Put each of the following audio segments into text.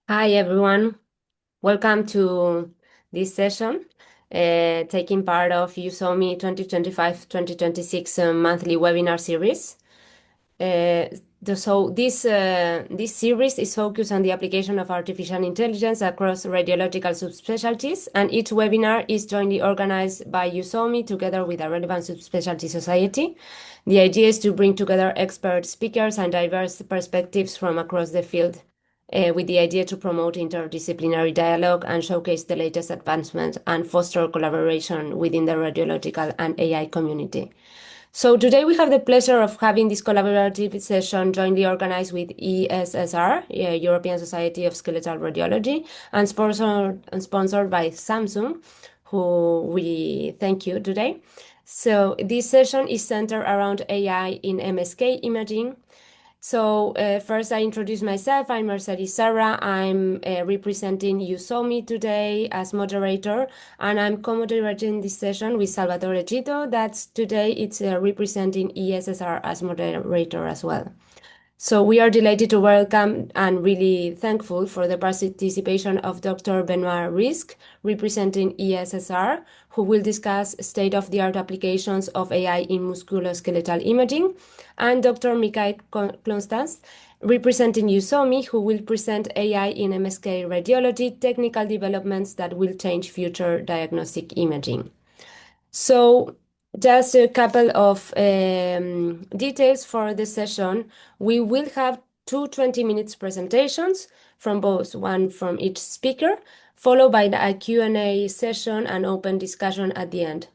Hi, everyone. Welcome to this session, taking part of EuSoMII 2025-2026 monthly webinar series. This series is focused on the application of artificial intelligence across radiological subspecialties, and each webinar is jointly organized by EuSoMII together with a relevant subspecialty society. The idea is to bring together expert speakers and diverse perspectives from across the field, with the idea to promote interdisciplinary dialogue and showcase the latest advancements and foster collaboration within the radiological and AI community. So today we have the pleasure of having this collaborative session jointly organized with ESSR, European Society of Skeletal Radiology, and sponsored by Samsung, who we thank you today. So this session is centered around AI in MSK imaging. So first I introduce myself. I'm Serra. I'm representing EuSoMII today as moderator, and I'm co-moderating this session with Salvatore Gitto. That's today it's representing ESSR as moderator as well. So we are delighted to welcome and really thankful for the participation of Dr. Benoît Rizk, representing ESSR, who will discuss state-of-the-art applications of AI in musculoskeletal imaging, and Dr. Michail Klontzas, representing EuSoMII, who will present AI in MSK Radiology, technical developments that will change future diagnostic imaging. So just a couple of details for the session. We will have two 20 minutes presentations from both, one from each speaker, followed by a Q&A session and open discussion at the end.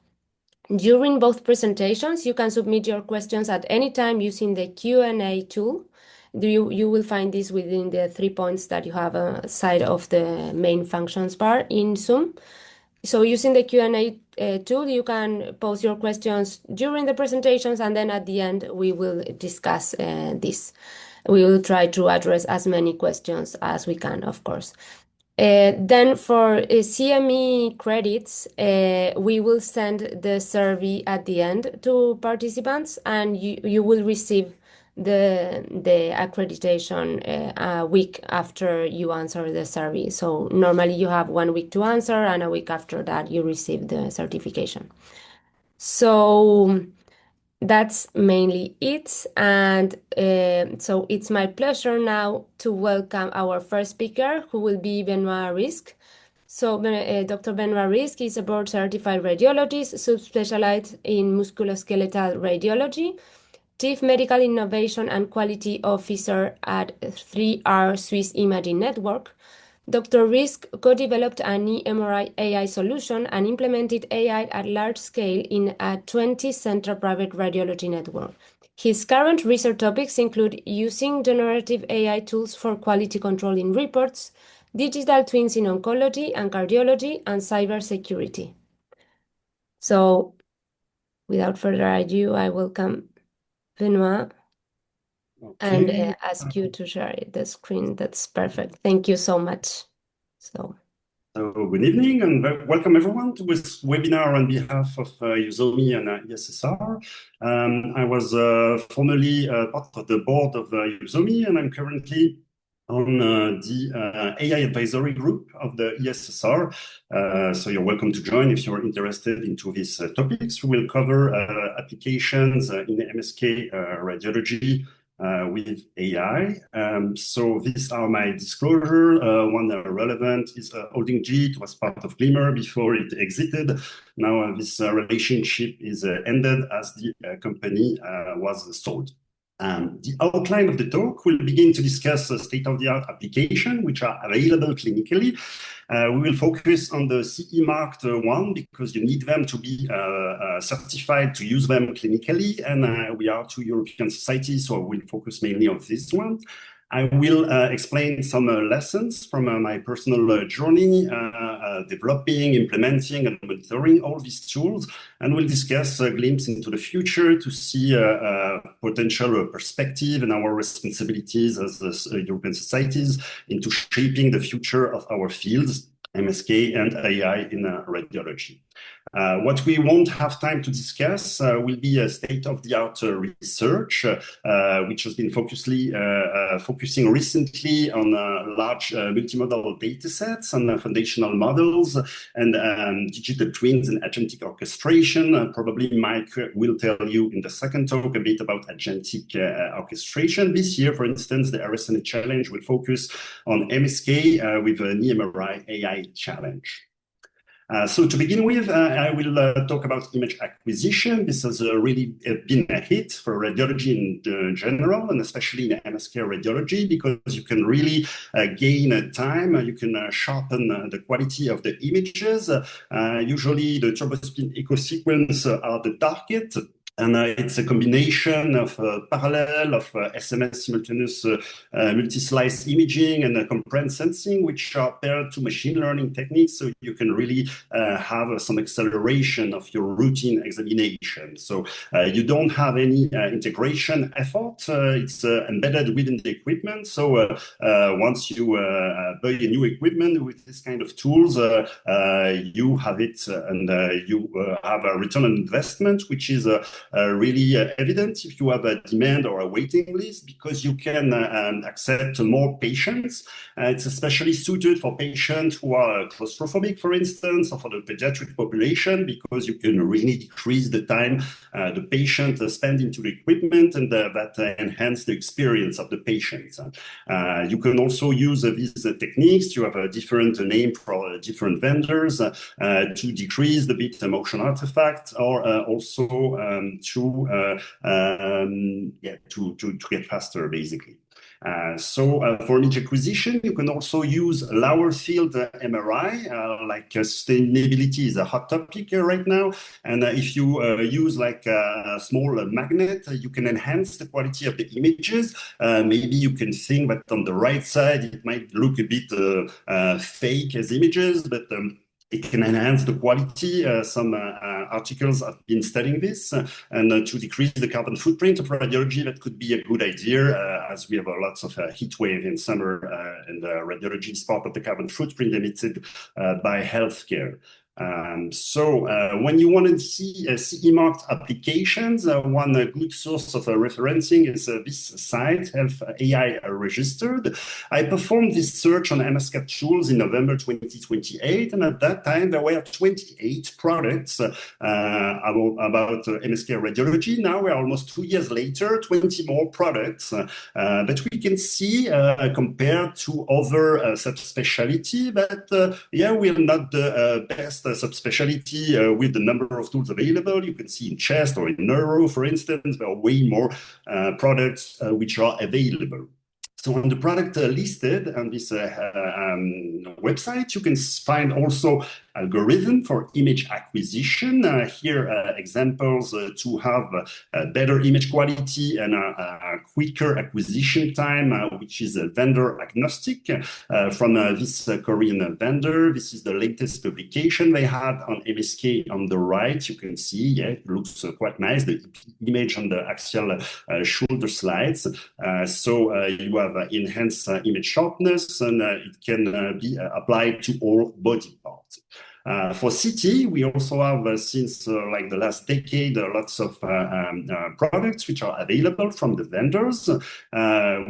During both presentations, you can submit your questions at any time using the Q&A tool. You will find this within the 3 points that you have side of the main functions bar in Zoom. So using the Q&A tool, you can pose your questions during the presentations, and then at the end, we will discuss this. We will try to address as many questions as we can, of course. Then for CME credits, we will send the survey at the end to participants, and you will receive the accreditation a week after you answer the survey. So normally you have 1 week to answer, and a week after that you receive the certification. So that's mainly it. And so it's my pleasure now to welcome our first speaker, who will be Benoît Rizk. So Dr. Benoît Rizk is a board-certified radiologist, subspecialized in musculoskeletal radiology, Chief Medical Innovation and Quality Officer at 3R Swiss Imaging Network. Dr. Rizk co-developed an MRI AI solution and implemented AI at large scale in a 20-center private radiology network. His current research topics include using generative AI tools for quality control in reports, digital twins in oncology and cardiology, and cybersecurity. So, without further ado, I welcome Benoît and ask you to share the screen. That's perfect. Thank you so much. So good evening and welcome everyone to this webinar on behalf of EuSoMII and ESSR. I was formerly part of the board of EuSoMII, and I'm currently on the AI advisory group of the ESSR. So you're welcome to join if you're interested into these topics. We will cover applications in MSK Radiology with AI. So these are my disclosure. One relevant is holding G. It was part of Glimmer before it exited. Now this relationship is ended as the company was sold. The outline of the talk will begin to discuss state-of-the-art applications which are available clinically. We will focus on the CE marked one because you need them to be certified to use them clinically, and we are two European societies, so we'll focus mainly on this one. I will explain some lessons from my personal journey, developing, implementing, and monitoring all these tools, and we'll discuss a glimpse into the future to see potential perspective and our responsibilities as European societies into shaping the future of our fields, MSK and AI in radiology. What we won't have time to discuss will be a state-of-the-art research, which has been focusing recently on large multimodal data sets and foundational models and digital twins and agentic orchestration. Probably Mike will tell you in the second talk a bit about agentic orchestration. This year, for instance, the RSNA challenge will focus on MSK with an EMRI AI challenge. So to begin with, I will talk about image acquisition. This has really been a hit for radiology in general, and especially in MSK Radiology, because you can really gain time. You can sharpen the quality of the images. Usually the turbospin echo sequence are the target. And it's a combination of parallel, of SMS simultaneous multi-slice imaging and compressed sensing, which are paired to machine learning techniques. So you can really have some acceleration of your routine examination. So you don't have any integration effort. It's embedded within the equipment. So once you buy a new equipment with this kind of tools, you have it and you have a return on investment, which is really evident if you have a demand or a waiting list, because you can accept more patients. It's especially suited for patients who are claustrophobic, for instance, or for the pediatric population, because you can really decrease the time the patient spends into the equipment, and that enhance the experience of the patient. You can also use these techniques. You have a different name for different vendors to decrease the bit motion artifact, or also to get faster, basically. So for image acquisition, you can also use lower field MRI, like sustainability is a hot topic right now. And if you use like a small magnet, you can enhance the quality of the images. Maybe you can think that on the right side, it might look a bit fake as images, but it can enhance the quality. Some articles have been studying this, and to decrease the carbon footprint of radiology, that could be a good idea, as we have lots of heat wave in summer, and radiology is part of the carbon footprint emitted by healthcare. So when you want to see CE marked applications, one good source of referencing is this site, Health AI Registered. I performed this search on MSK tools in November 2028, and at that time there were 28 products about MSK Radiology. Now we're almost 2 years later, 20 more products that we can see compared to other subspecialty, but yeah, we're not the best subspecialty with the number of tools available. You can see in chest or in neuro, for instance, there are way more products which are available. So on the product listed on this website, you can find also algorithm for image acquisition. Here, examples to have better image quality and a quicker acquisition time, which is vendor agnostic from this Korean vendor. This is the latest publication they had on MSK on the right. You can see, yeah, it looks quite nice, the image on the axial shoulder slides. So you have enhanced image sharpness, and it can be applied to all body parts. For CT, we also have, since like the last decade, lots of products which are available from the vendors,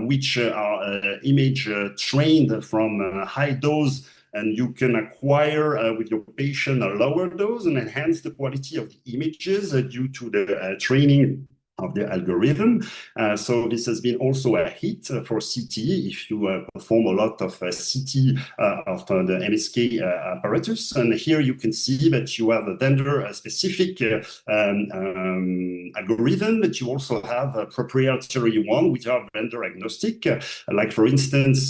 which are image trained from high dose, and you can acquire with your patient a lower dose and enhance the quality of the images due to the training of the algorithm. So this has been also a hit for CT. If you perform a lot of CT of the MSK apparatus, and here you can see that you have a vendor-specific algorithm, but you also have a proprietary one, which are vendor agnostic. Like for instance,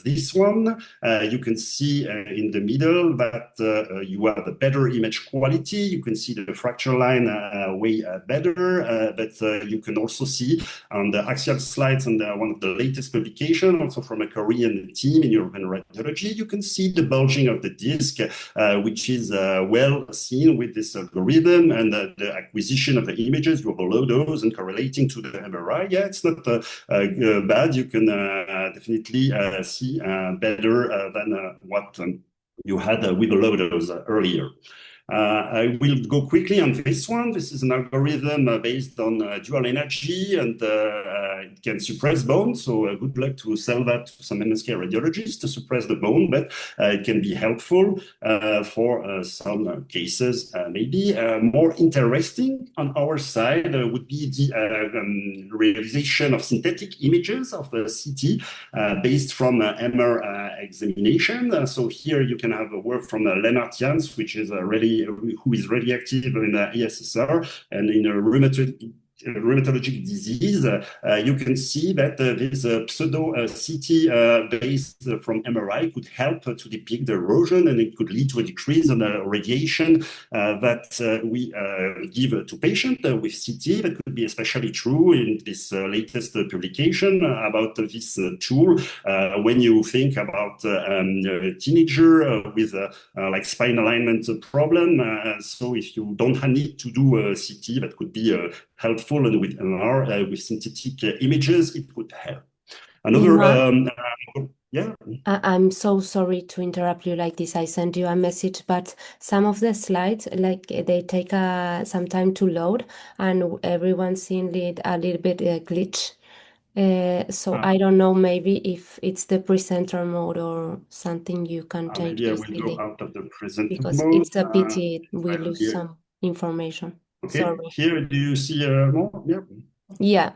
this one, you can see in the middle that you have a better image quality. You can see the fracture line way better, but you can also see on the axial slides and one of the latest publications, also from a Korean team in European radiology, you can see the bulging of the disc, which is well seen with this algorithm, and the acquisition of the images, you have a low dose and correlating to the MRI. Yeah, it's not bad. You can definitely see better than what you had with the low dose earlier. I will go quickly on this one. This is an algorithm based on dual energy, and it can suppress bone. So good luck to sell that to some MSK radiologists to suppress the bone, but it can be helpful for some cases. Maybe more interesting on our side would be the realization of synthetic images of CT based from MR examination. So here you can have a work from Lennart Jans, which is who is really active in ESSR and in a rheumatologic disease. You can see that this pseudo CT based from MRI could help to depict the erosion, and it could lead to a decrease in the radiation that we give to patients with CT. That could be especially true in this latest publication about this tool when you think about a teenager with like spine alignment problem. So if you don't need to do a CT, that could be helpful, and with MR, with synthetic images, it could help. Another, yeah. I'm so sorry to interrupt you like this. I sent you a message, but some of the slides, like they take some time to load, and everyone's seeing it a little bit glitch. So I don't know, maybe if it's the presenter mode or something you can change maybe I easily. will go out of the presenter because mode. it's a pity we lose some information. Okay, Sorry. here do you see more? Yeah.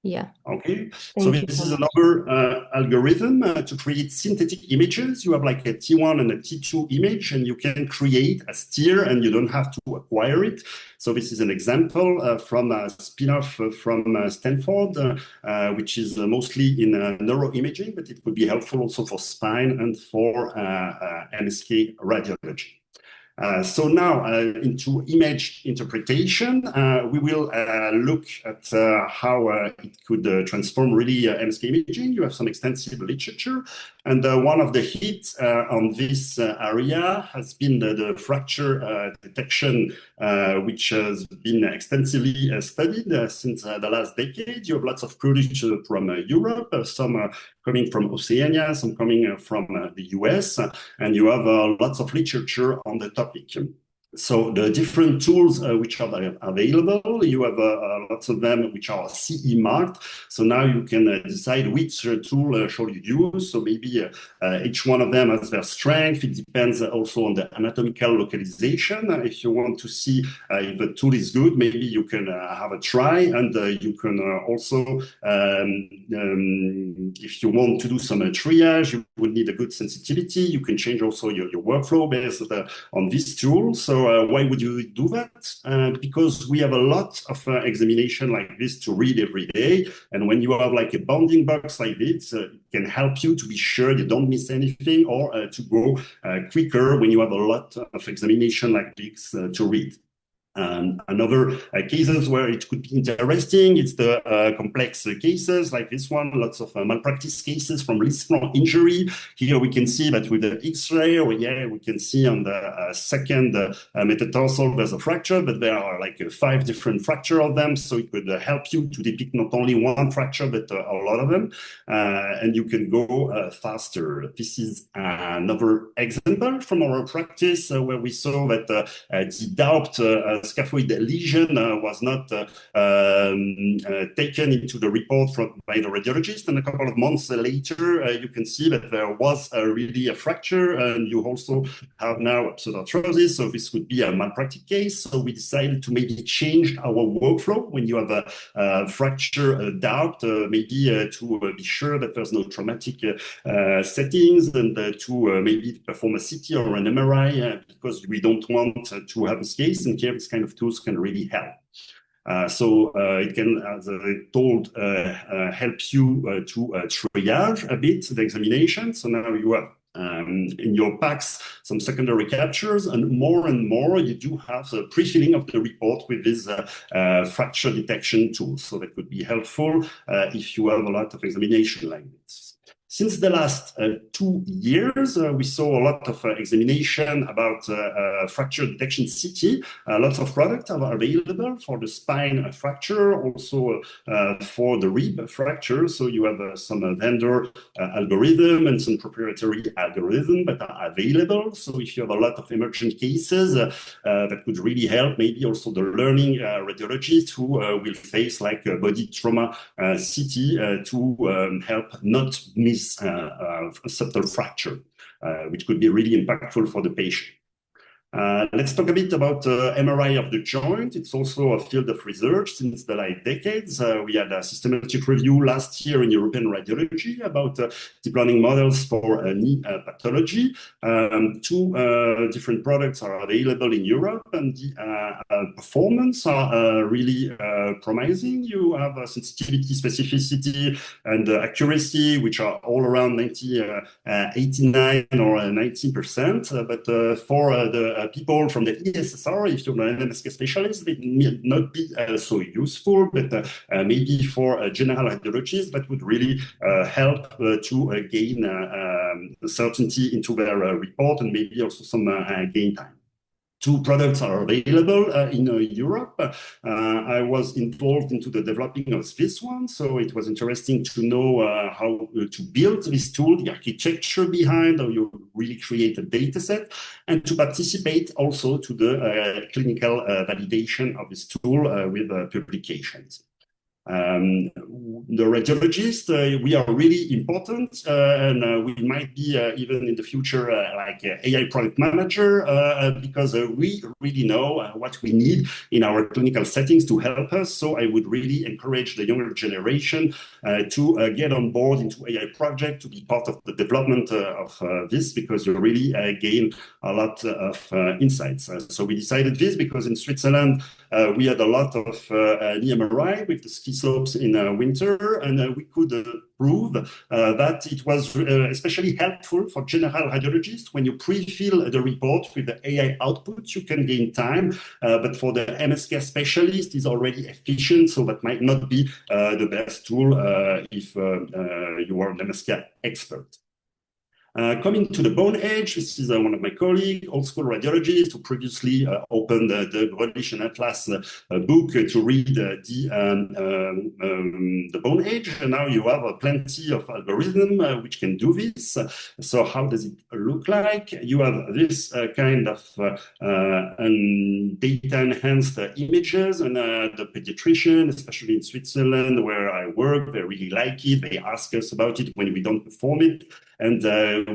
Yeah. Okay, so this is another algorithm to create synthetic images. You have like a T1 and a T2 image, and you can create a steer, and you don't have to acquire it. So this is an example from a spin-off from Stanford, which is mostly in neuroimaging, but it could be helpful also for spine and for MSK radiology. So now into image interpretation, we will look at how it could transform really MSK imaging. You have some extensive literature, and one of the hits on this area has been the fracture detection, which has been extensively studied since the last decade. You have lots of products from Europe, some coming from Oceania, some coming from the US, and you have lots of literature on the topic. So the different tools which are available, you have lots of them which are CE marked. So now you can decide which tool shall you use. So maybe each one of them has their strength. It depends also on the anatomical localization. If you want to see if the tool is good, maybe you can have a try, and you can also, if you want to do some triage, you would need a good sensitivity. You can change also your workflow based on this tool. So why would you do that? Because we have a lot of examination like this to read every day. And when you have like a bounding box like this, it can help you to be sure you don't miss anything, or to go quicker when you have a lot of examination like this to read. Another cases where it could be interesting, it's the complex cases like this one, lots of malpractice cases from wrist injury. Here we can see that with the X-ray, we can see on the second metatarsal there's a fracture, but there are like 5 different fractures of them, so it could help you to depict not only one fracture, but a lot of them, and you can go faster. This is another example from our practice where we saw that the doubt scaphoid lesion was not taken into the report by the radiologist, and a couple of months later you can see that there was really a fracture, and you also have now pseudarthrosis, so this would be a malpractice case. So we decided to maybe change our workflow when you have a fracture doubt, maybe to be sure that there's no traumatic settings, and to maybe perform a CT or an MRI because we don't want to have this case, and here this kind of tools can really help. So it can, as I told, help you to triage a bit the examination. So now you have in your packs some secondary captures, and more you do have the pre-filling of the report with this fracture detection tool. So that could be helpful if you have a lot of examination like this. Since the last 2 years, we saw a lot of examination about fracture detection CT. Lots of products are available for the spine fracture, also for the rib fracture. So you have some vendor algorithm and some proprietary algorithm that are available. So if you have a lot of emergent cases, that could really help, maybe also the learning radiologists who will face like body trauma CT to help not miss a subtle fracture, which could be really impactful for the patient. Let's talk a bit about MRI of the joint. It's also a field of research since the late decades. We had a systematic review last year in European Radiology about deep learning models for knee pathology. 2 different products are available in Europe, and the performance are really promising. You have sensitivity, specificity, and accuracy, which are all around 89 or 90%. But for the people from the ESSR, if you're an MSK specialist, they may not be so useful, but maybe for general radiologists, that would really help to gain certainty into their report, and maybe also some gain time. 2 products are available in Europe. I was involved into the developing of this one, so it was interesting to know how to build this tool, the architecture behind, how you really create a data set, and to participate also to the clinical validation of this tool with publications. The radiologists, we are really important, and we might be even in the future like AI product manager, because we really know what we need in our clinical settings to help us. So I would really encourage the younger generation to get on board into AI project, to be part of the development of this, because you really gain a lot of insights. So we decided this because in Switzerland, we had a lot of knee MRI with the ski slopes in winter, and we could prove that it was especially helpful for general radiologists. When you pre-fill the report with the AI output, you can gain time, but for the MSK specialist, it's already efficient, so that might not be the best tool if you are an MSK expert. Coming to the bone edge, this is one of my colleagues, old school radiologist, who previously opened the Relation Atlas book to read the bone edge. And now you have plenty of algorithm which can do this. So how does it look like? You have this kind of data enhanced images, and the pediatrician, especially in Switzerland where I work, they really like it. They ask us about it when we don't perform it. And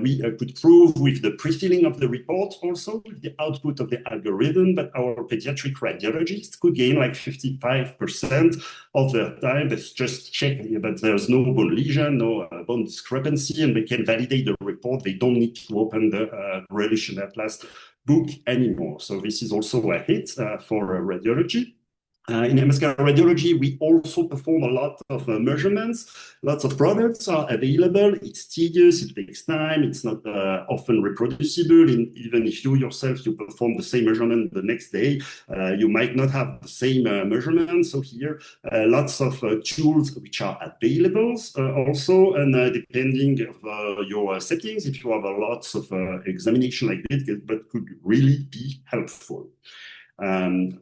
we could prove with the pre-filling of the report, also with the output of the algorithm, that our pediatric radiologists could gain like 55% of their time. That's just check that there's no bone lesion, no bone discrepancy, and they can validate the report. They don't need to open the Relation Atlas book anymore. So this is also a hit for radiology. In MSK Radiology, we also perform a lot of measurements. Lots of products are available. It's tedious, it takes time, it's not often reproducible. Even if you yourself, you perform the same measurement the next day, you might not have the same measurement. So here, lots of tools which are available also, and depending of your settings, if you have lots of examination like this, that could really be helpful.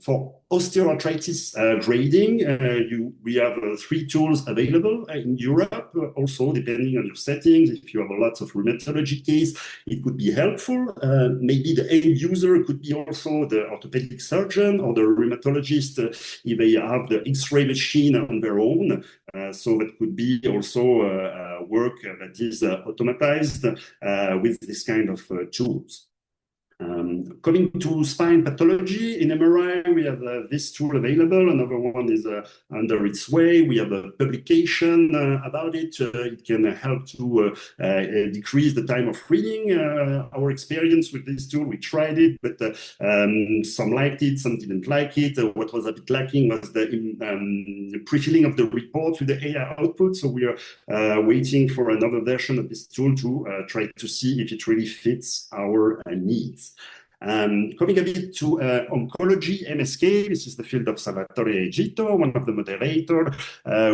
For osteoarthritis grading, we have 3 tools available in Europe. Also, depending on your settings, if you have a lot of rheumatology case, it could be helpful. Maybe the end user could be also the orthopedic surgeon or the rheumatologist if they have the X-ray machine on their own. So that could be also work that is automatized with this kind of tools. Coming to spine pathology, in MRI, we have this tool available. Another one is under its way. We have a publication about it. It can help to decrease the time of reading. Our experience with this tool, we tried it, but some liked it, some didn't like it. What was a bit lacking was the pre-filling of the report with the AI output. So we are waiting for another version of this tool to try to see if it really fits our needs. Coming a bit to oncology, MSK, this is the field of Salvatore and Gitto, one of the moderators.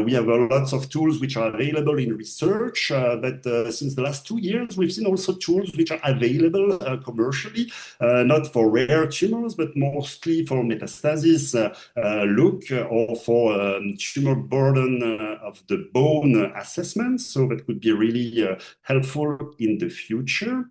We have lots of tools which are available in research, but since the last 2 years, we've seen also tools which are available commercially, not for rare tumors, but mostly for metastasis or for tumor burden of the bone assessment. So that could be really helpful in the future.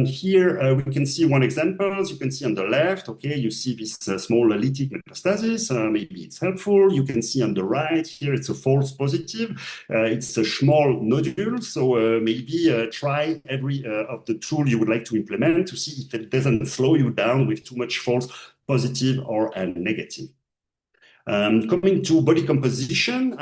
Here we can see one example. As you can see on the left, okay, you see this small lytic metastasis. Maybe it's helpful. You can see on the right here, it's a false positive. It's a small nodule. So maybe try every of the tool you would like to implement to see if it doesn't slow you down with too much false positive or negative. Coming to body composition,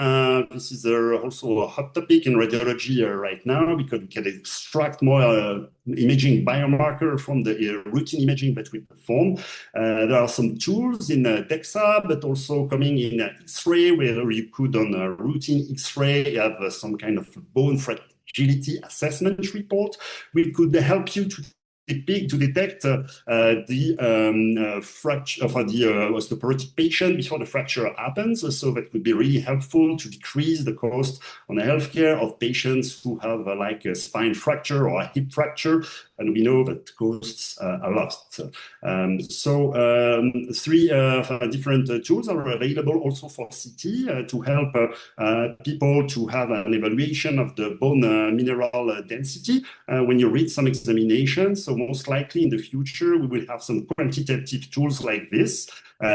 this is also a hot topic in radiology right now because we can extract more imaging biomarker from the routine imaging that we perform. There are some tools in DEXA, but also coming in X-ray, where you could on a routine X-ray have some kind of bone fragility assessment report. We could help you to detect the fracture of the osteoporotic patient before the fracture happens. So that could be really helpful to decrease the cost on the healthcare of patients who have like a spine fracture or a hip fracture. And we know that costs a lot. Three different tools are available also for CT to help people to have an evaluation of the bone mineral density when you read some examinations. So most likely in the future, we will have some quantitative tools like this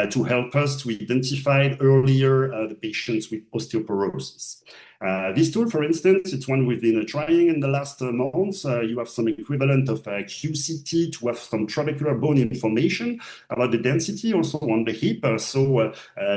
to help us to identify earlier the patients with osteoporosis. This tool, for instance, it's one we've been trying in the last months. You have some equivalent of QCT to have some trabecular bone information about the density also on the hip. So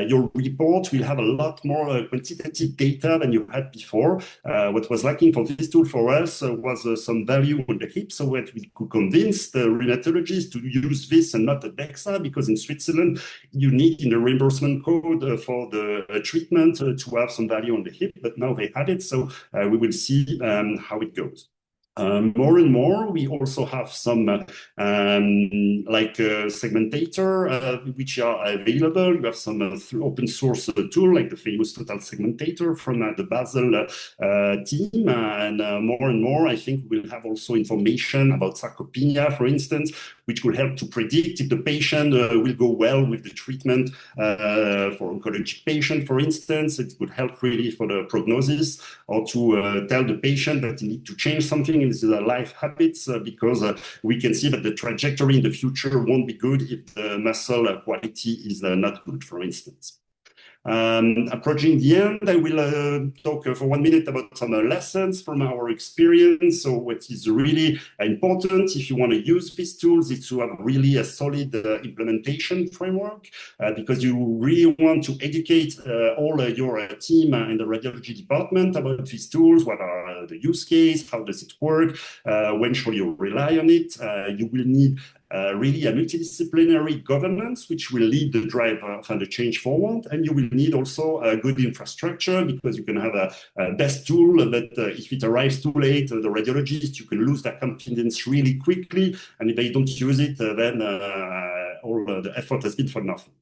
your report will have a lot more quantitative data than you had before. What was lacking for this tool for us was some value on the hip, so that we could convince the rheumatologists to use this and not the DEXA, because in Switzerland, you need in the reimbursement code for the treatment to have some value on the hip, but now they had it, so we will see how it goes. More and more, we also have some segmentator which are available. You have some open source tool like the famous total segmentator from the Basel team, and more, I think we'll have also information about sarcopenia, for instance, which will help to predict if the patient will go well with the treatment for oncologic patient, for instance. It would help really for the prognosis, or to tell the patient that he needs to change something in his life habits because we can see that the trajectory in the future won't be good if the muscle quality is not good, for instance. Approaching the end, I will talk for 1 minute about some lessons from our experience. So what is really important if you want to use these tools is to have really a solid implementation framework, because you really want to educate all your team in the radiology department about these tools. What are the use case? How does it work? When should you rely on it? You will need really a multidisciplinary governance, which will lead the drive for the change forward. And you will need also a good infrastructure, because you can have a best tool, but if it arrives too late, the radiologist, you can lose their confidence really quickly. And if they don't use it, then all the effort has been for nothing.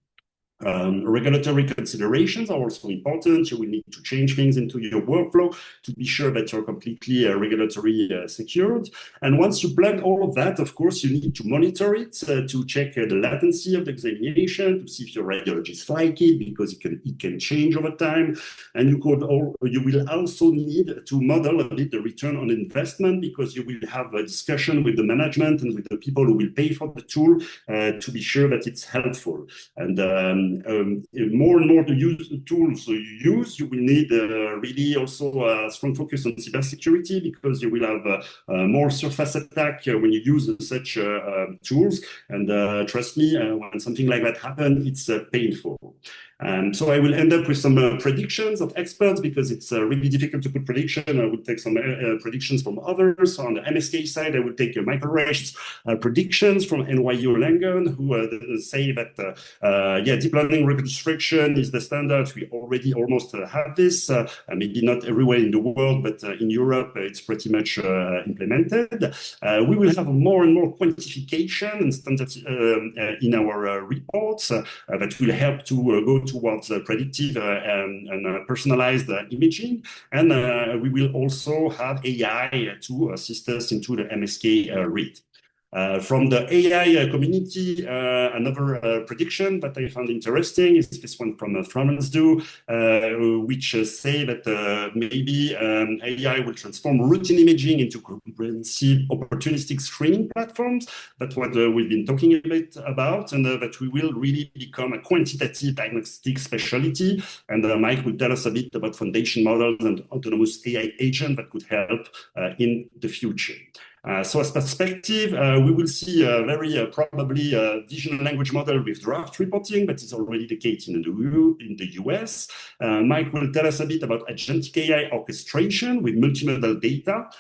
Regulatory considerations are also important. You will need to change things into your workflow to be sure that you're completely regulatory secured. And once you plug all of that, of course, you need to monitor it to check the latency of the examination, to see if your radiologists like it, because it can change over time. And you will also need to model a bit the return on investment, because you will have a discussion with the management and with the people who will pay for the tool to be sure that it's helpful. And more and more to use the tools you use, you will need really also a strong focus on cybersecurity, because you will have more surface attack when you use such tools. And trust me, when something like that happens, it's painful. So I will end up with some predictions of experts because it's really difficult to put prediction. I will take some predictions from others. So on the MSK side, I will take Michail's predictions from NYU Langone, who say that deep learning reconstruction is the standard. We already almost have this. Maybe not everywhere in the world, but in Europe, it's pretty much implemented. We will have more and more quantification and standards in our reports that will help to go towards predictive and personalized imaging. And we will also have AI to assist us into the MSK read. From the AI community, another prediction that I found interesting is this one from Framensdu, which say that maybe AI will transform routine imaging into comprehensive opportunistic screening platforms. That's what we've been talking a bit about, and that we will really become a quantitative diagnostic specialty. And Mike will tell us a bit about foundation models and autonomous AI agent that could help in the future. So as perspective, we will see very probably vision language model with draft reporting, but it's already the case in the US. Mike will tell us a bit about agentic AI orchestration with multimodal data.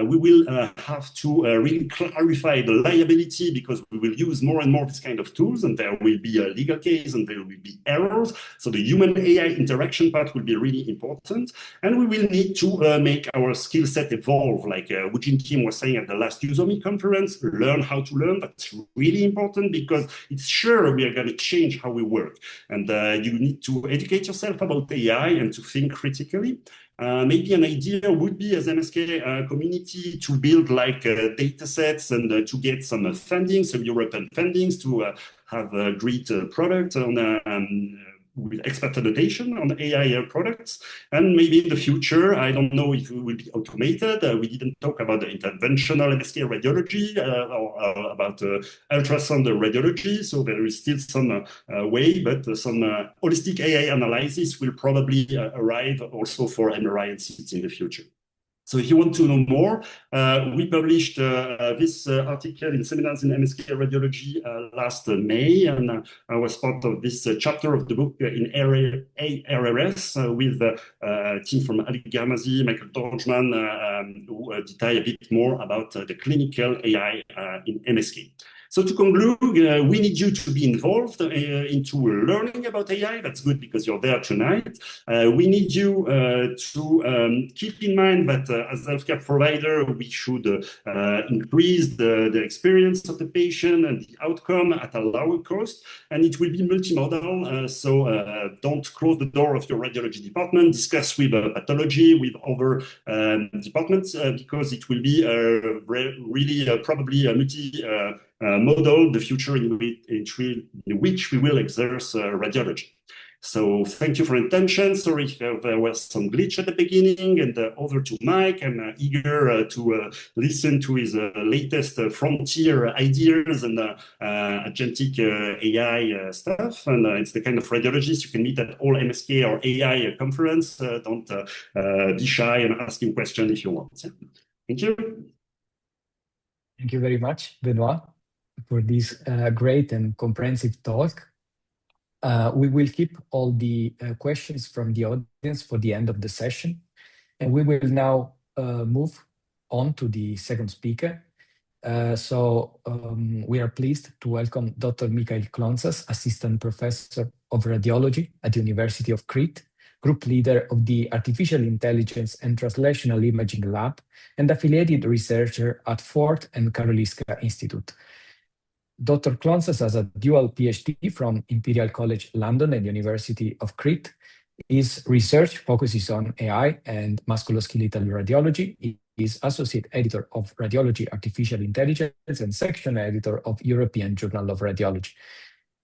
We will have to really clarify the liability because we will use more and more this kind of tools, and there will be a legal case and there will be errors. So the human AI interaction part will be really important, and we will need to make our skill set evolve. Like Woojin Kim was saying at the last EuSoMII conference, learn how to learn. That's really important because it's sure we are going to change how we work, and you need to educate yourself about AI and to think critically. Maybe an idea would be as MSK community to build like data sets and to get some funding, some European fundings to have a great product on with expert annotation on AI products. And maybe in the future, I don't know if it will be automated. We didn't talk about the interventional MSK radiology or about ultrasound radiology. So there is still some way, but some holistic AI analysis will probably arrive also for MRI and CT in the future. So if you want to know more, we published this article in Seminars in MSK Radiology last May, and I was part of this chapter of the book in ARRS with a team from Ali Garmazi, Michail Dorjman, who detail a bit more about the clinical AI in MSK. So to conclude, we need you to be involved into learning about AI. That's good because you're there tonight. We need you to keep in mind that as a healthcare provider, we should increase the experience of the patient and the outcome at a lower cost. And it will be multimodal. So don't close the door of your radiology department. Discuss with pathology, with other departments, because it will be really probably a model, the future in which we will exerce radiology. So thank you for your attention. Sorry if there was some glitch at the beginning, and over to Mike. I'm eager to listen to his latest frontier ideas and agentic AI stuff. And it's the kind of radiologist you can meet at all MSK or AI conference. Don't be shy and ask him questions if you want. Thank you. Thank you very much, Benoît, for this great and comprehensive talk. We will keep all the questions from the audience for the end of the session. And we will now move on to the second speaker. We are pleased to welcome Dr. Michail Klontzas, Assistant Professor of Radiology at the University of Crete, Group Leader of the Artificial Intelligence and Translational Imaging Lab, and affiliated researcher at Ford and Karolinska Institute. Dr. Klontzas has a dual PhD from Imperial College London and University of Crete. His research focuses on AI and musculoskeletal radiology. He is Associate Editor of Radiology Artificial Intelligence and Section Editor of European Journal of Radiology.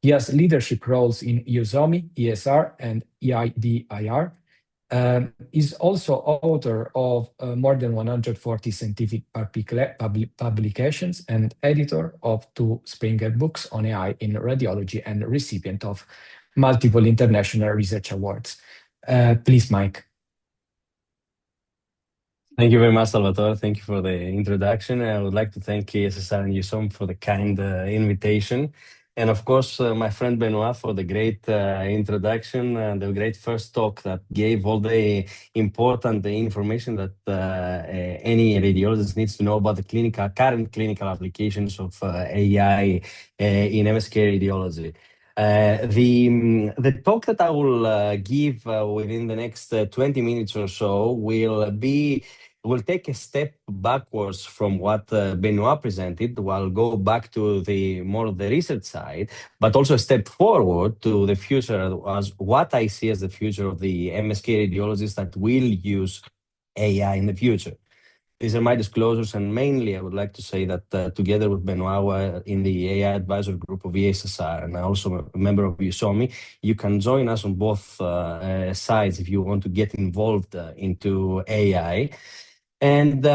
He has leadership roles in EuSoMII ESSR and EDiR. Is also author of more than 140 scientific publications and editor of 2 Springer books on AI in radiology and recipient of multiple international research awards. Please, Mike. Thank you very much, Salvatore. Thank you for the introduction. I would like to thank ESSR and EuSoMII for the kind invitation. And of course, my friend Benoît for the great introduction and the great first talk that gave all the important information that any radiologist needs to know about the current clinical applications of AI in MSK Radiology. The talk that I will give within the next 20 minutes or so will take a step backwards from what Benoît presented. We'll go back to the more of the research side, but also a step forward to the future as what I see as the future of the MSK radiologists that will use AI in the future. These are my disclosures, and mainly I would like to say that together with Benoît in the AI advisor group of ESSR, and also a member of EuSoMII, you can join us on both sides if you want to get involved into AI. And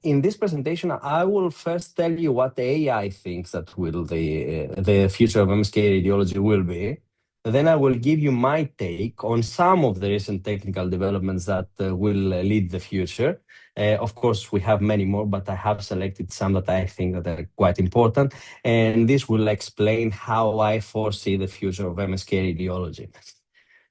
in this presentation, I will first tell you what the AI thinks that will the future of MSK radiology will be. Then I will give you my take on some of the recent technical developments that will lead the future. Of course, we have many more, but I have selected some that I think that are quite important. And this will explain how I foresee the future of MSK radiology.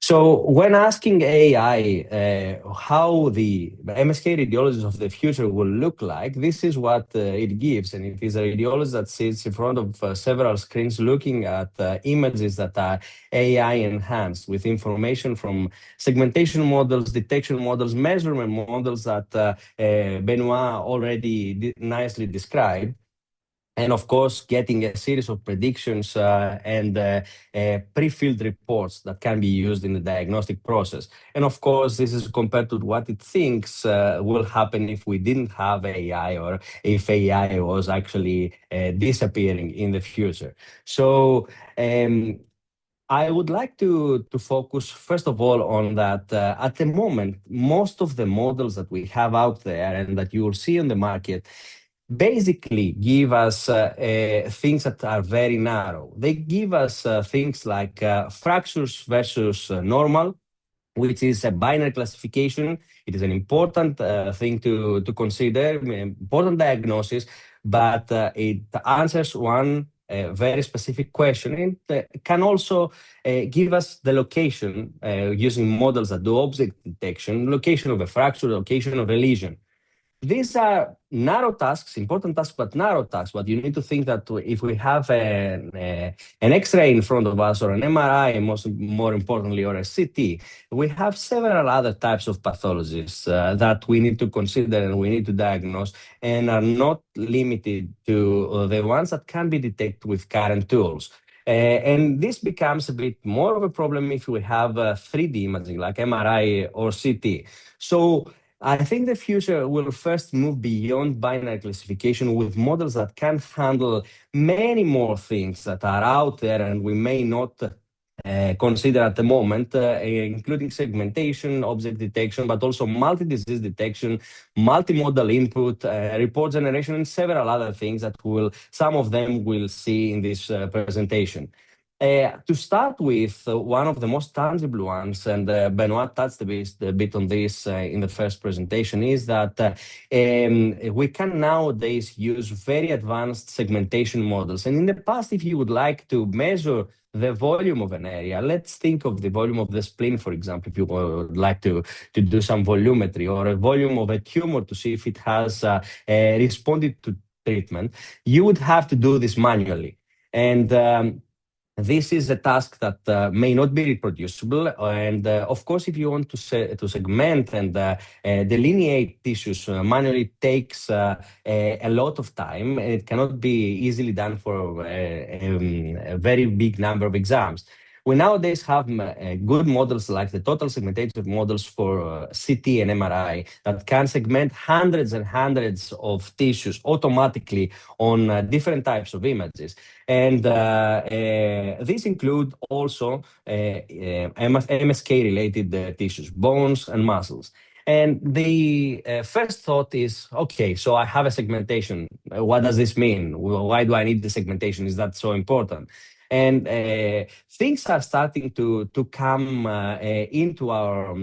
So when asking AI how the MSK radiologist of the future will look like, this is what it gives. And it is a radiologist that sits in front of several screens looking at images that are AI enhanced with information from segmentation models, detection models, measurement models that Benoît already nicely described. And of course, getting a series of predictions and pre-filled reports that can be used in the diagnostic process. And of course, this is compared to what it thinks will happen if we didn't have AI or if AI was actually disappearing in the future. So I would like to focus, first of all, on that at the moment, most of the models that we have out there and that you will see on the market basically give us things that are very narrow. They give us things like fractures versus normal, which is a binary classification. It is an important thing to consider, important diagnosis, but it answers one very specific question. It can also give us the location using models that do object detection, location of a fracture, location of a lesion. These are narrow tasks, important tasks, but narrow tasks. But you need to think that if we have an X-ray in front of us or an MRI, more importantly, or a CT, we have several other types of pathologies that we need to consider and we need to diagnose and are not limited to the ones that can be detected with current tools. And this becomes a bit more of a problem if we have 3D imaging like MRI or CT. So I think the future will first move beyond binary classification with models that can handle many more things that are out there and we may not consider at the moment, including segmentation, object detection, but also multi-disease detection, multimodal input, report generation, and several other things that some of them we'll see in this presentation. To start with, one of the most tangible ones, and Benoît touched a bit on this in the first presentation, is that we can nowadays use very advanced segmentation models. And in the past, if you would like to measure the volume of an area, let's think of the volume of the spleen, for example, if you would like to do some volumetry, or a volume of a tumor to see if it has responded to treatment, you would have to do this manually. And this is a task that may not be reproducible. And of course, if you want to segment and delineate tissues manually, takes a lot of time, and it cannot be easily done for a very big number of exams. We nowadays have good models like the total segmented models for CT and MRI that can segment hundreds and hundreds of tissues automatically on different types of images. And these include also MSK-related tissues, bones and muscles. And the first thought is, okay, so I have a segmentation. What does this mean? Why do I need the segmentation? Is that so important? And things are starting to come into our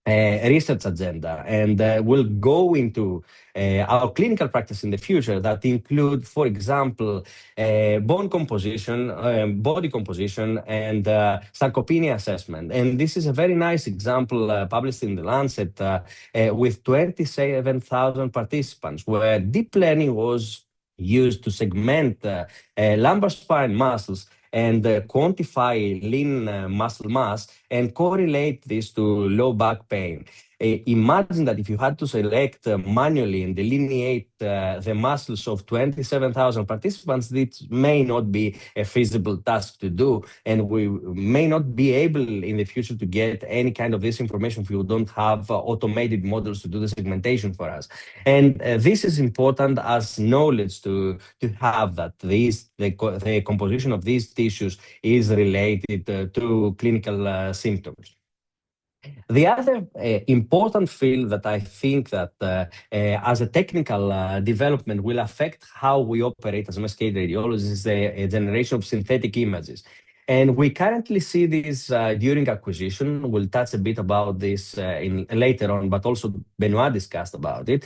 research agenda, and we'll go into our clinical practice in the future that include, for example, bone composition, body composition, and sarcopenia assessment. And this is a very nice example published in the Lancet with 27,000 participants, where deep learning was used to segment lumbar spine muscles and quantify lean muscle mass and correlate this to low back pain. Imagine that if you had to select manually and delineate the muscles of 27,000 participants, this may not be a feasible task to do, and we may not be able in the future to get any kind of this information if you don't have automated models to do the segmentation for us. And this is important as knowledge to have that the composition of these tissues is related to clinical symptoms. The other important field that I think that as a technical development will affect how we operate as MSK radiologists is the generation of synthetic images. And we currently see this during acquisition. We'll touch a bit about this later on, but also Benoît discussed about it.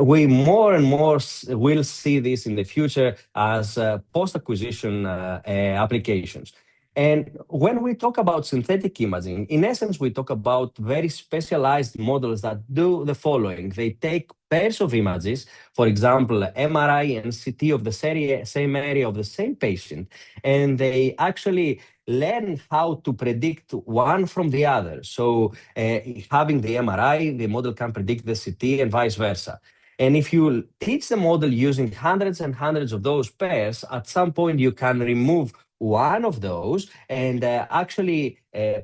We more and more will see this in the future as post-acquisition applications. And when we talk about synthetic imaging, in essence, we talk about very specialized models that do the following. They take pairs of images, for example, MRI and CT of the same area of the same patient, and they actually learn how to predict one from the other. So having the MRI, the model can predict the CT and vice versa. And if you teach the model using hundreds and hundreds of those pairs, at some point you can remove one of those and actually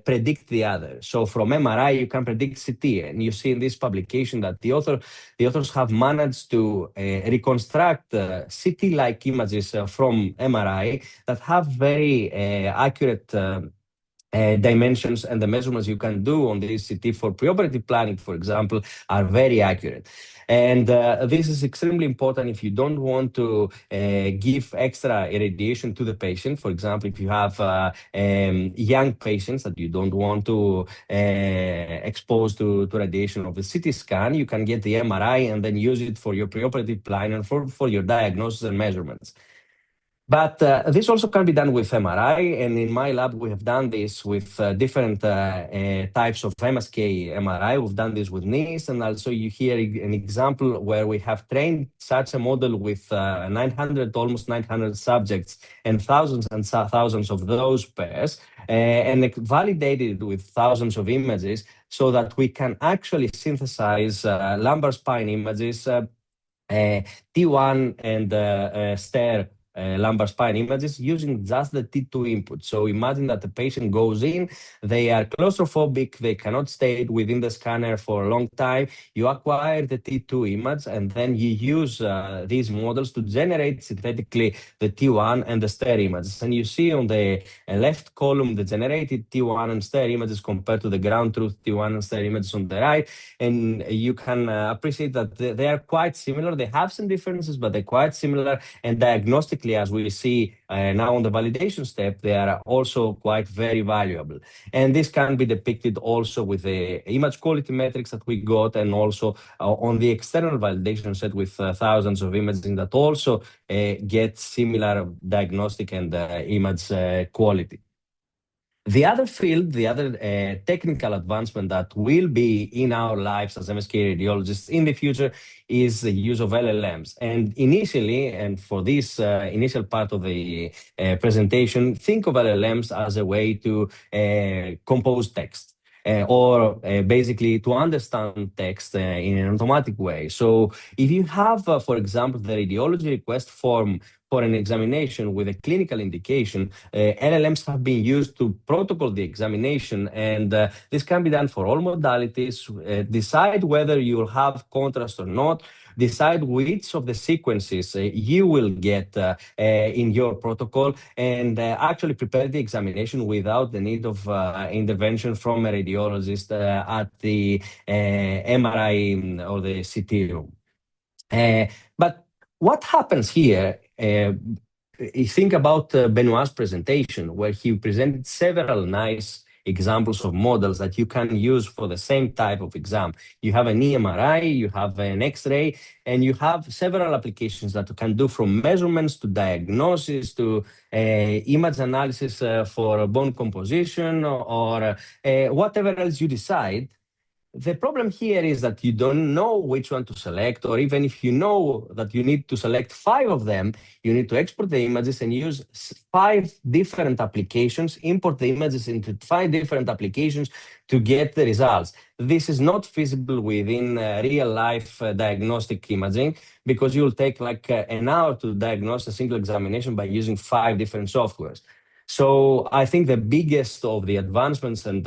predict the other. So from MRI, you can predict CT. And you see in this publication that the authors have managed to reconstruct CT-like images from MRI that have very accurate dimensions, and the measurements you can do on this CT for preoperative planning, for example, are very accurate. And this is extremely important if you don't want to give extra irradiation to the patient. For example, if you have young patients that you don't want to expose to radiation of the CT scan, you can get the MRI and then use it for your preoperative plan and for your diagnosis and measurements. But this also can be done with MRI, and in my lab we have done this with different types of MSK MRI. We've done this with knees, and also you hear an example where we have trained such a model with 900, almost 900 subjects and thousands of those pairs, and validated with thousands of images so that we can actually synthesize lumbar spine images, T1 and STER lumbar spine images using just the T2 input. So imagine that the patient goes in, they are claustrophobic, they cannot stay within the scanner for a long time. You acquire the T2 image and then you use these models to generate synthetically the T1 and the STER images. And you see on the left column the generated T1 and STER images compared to the ground truth T1 and STER images on the right. And you can appreciate that they are quite similar. They have some differences, but they're quite similar. And diagnostically, as we see now on the validation step, they are also quite very valuable. And this can be depicted also with the image quality metrics that we got, and also on the external validation set with thousands of imaging that also get similar diagnostic and image quality. The other field, the other technical advancement that will be in our lives as MSK radiologists in the future is the use of LLMs. And initially, and for this initial part of the presentation, think of LLMs as a way to compose text. Or basically to understand text in an automatic way. So if you have, for example, the radiology request form for an examination with a clinical indication, LLMs have been used to protocol the examination, and this can be done for all modalities, decide whether you will have contrast or not, decide which of the sequences you will get in your protocol, and actually prepare the examination without the need of intervention from a radiologist at the MRI or the CT room. But what happens here? You think about Benoît's presentation, where he presented several nice examples of models that you can use for the same type of exam. You have an EMRI, you have an X-ray, and you have several applications that you can do, from measurements to diagnosis to image analysis for bone composition, or whatever else you decide. The problem here is that you don't know which one to select, or even if you know that you need to select 5 of them, you need to export the images and use 5 different applications, import the images into 5 different applications to get the results. This is not feasible within real-life diagnostic imaging, because you'll take like an hour to diagnose a single examination by using 5 different softwares. So I think the biggest of the advancements, and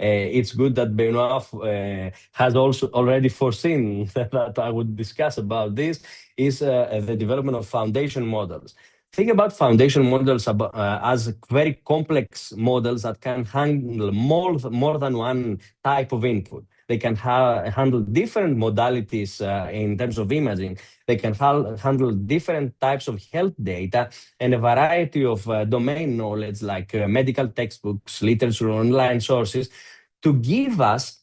it's good that Benoît has also already foreseen that I would discuss about this, is the development of foundation models. Think about foundation models as very complex models that can handle more than one type of input. They can handle different modalities in terms of imaging. They can handle different types of health data and a variety of domain knowledge, like medical textbooks, literature, online sources, to give us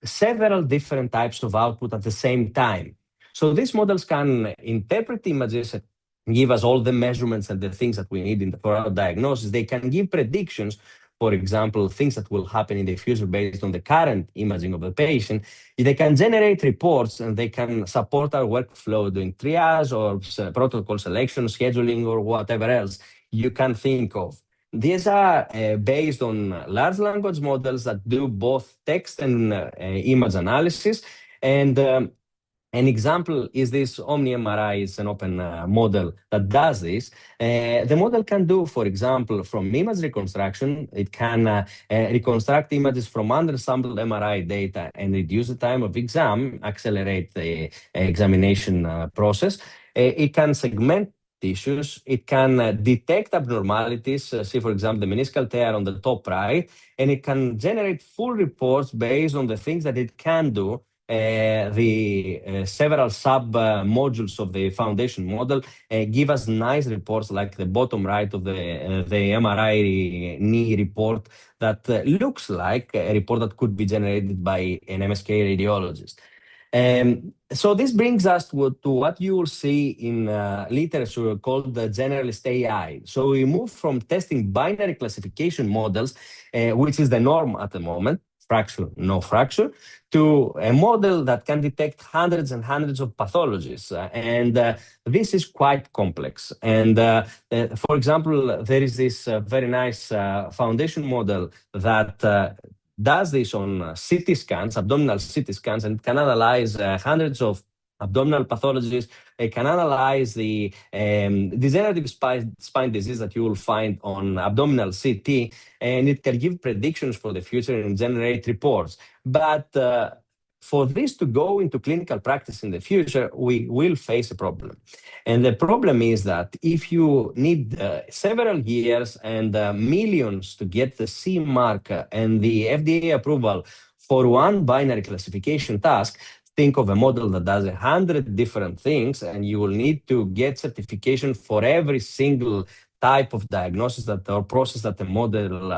several different types of output at the same time. So these models can interpret images, give us all the measurements and the things that we need for our diagnosis. They can give predictions, for example, things that will happen in the future based on the current imaging of the patient. They can generate reports, and they can support our workflow doing triage or protocol selection, scheduling, or whatever else you can think of. These are based on large language models that do both text and image analysis. And an example is this EuSoMII MRI. Is an open model that does this. The model can do, for example, from image reconstruction, it can reconstruct images from undersampled MRI data and reduce the time of exam, accelerate the examination process. It can segment tissues. It can detect abnormalities, see, for example, the meniscal tear on the top right, and it can generate full reports based on the things that it can do. The several sub-modules of the foundation model give us nice reports, like the bottom right of the MRI knee report that looks like a report that could be generated by an MSK radiologist. So this brings us to what you will see in literature called the generalist AI. So we move from testing binary classification models, which is the norm at the moment, fracture, no fracture, to a model that can detect hundreds and hundreds of pathologies. This is quite complex. And for example, there is this very nice foundation model that does this on CT scans, abdominal CT scans, and can analyze hundreds of abdominal pathologies. It can analyze the degenerative spine disease that you will find on abdominal CT, and it can give predictions for the future and generate reports. But for this to go into clinical practice in the future, we will face a problem. And the problem is that if you need several years and millions to get the CE mark and the FDA approval for one binary classification task, think of a model that does 100 different things, and you will need to get certification for every single type of diagnosis or process that the model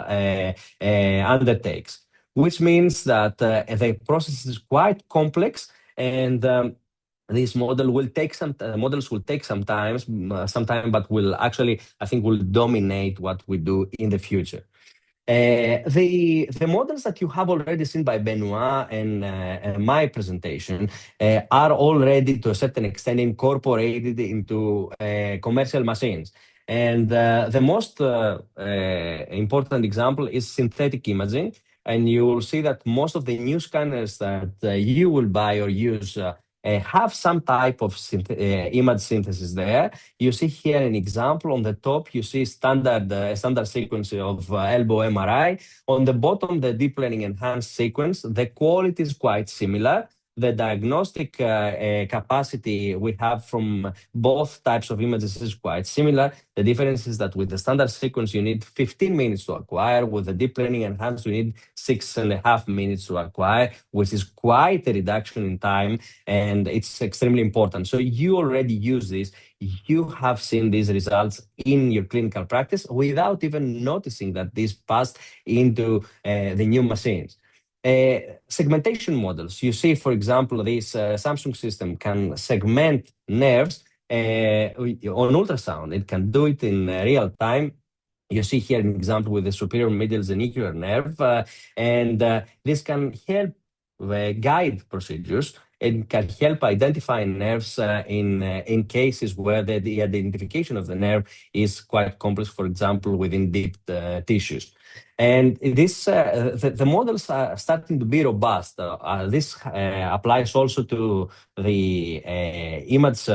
undertakes, which means that the process is quite complex, and this model will take models will take some time, but will actually, I think, will dominate what we do in the future. The models that you have already seen by Benoît and my presentation are already, to a certain extent, incorporated into commercial machines. And the most important example is synthetic imaging. And you will see that most of the new scanners that you will buy or use have some type of image synthesis there. You see here an example. On the top, you see standard sequence of elbow MRI. On the bottom, the deep learning enhanced sequence. The quality is quite similar. the diagnostic capacity we have from both types of images is quite similar. The difference is that with the standard sequence, you need 15 minutes to acquire. With the deep learning enhanced, you need 6.5 minutes to acquire, which is quite a reduction in time, and it's extremely important. So you already use this. You have seen these results in your clinical practice without even noticing that this passed into the new machines. Segmentation models. You see, for example, this Samsung system can segment nerves on ultrasound. It can do it in real time. You see here an example with the superior middle genicular nerve, and this can help guide procedures and can help identify nerves in cases where the identification of the nerve is quite complex, for example, within deep tissues. And this, the models are starting to be robust. This applies also to the image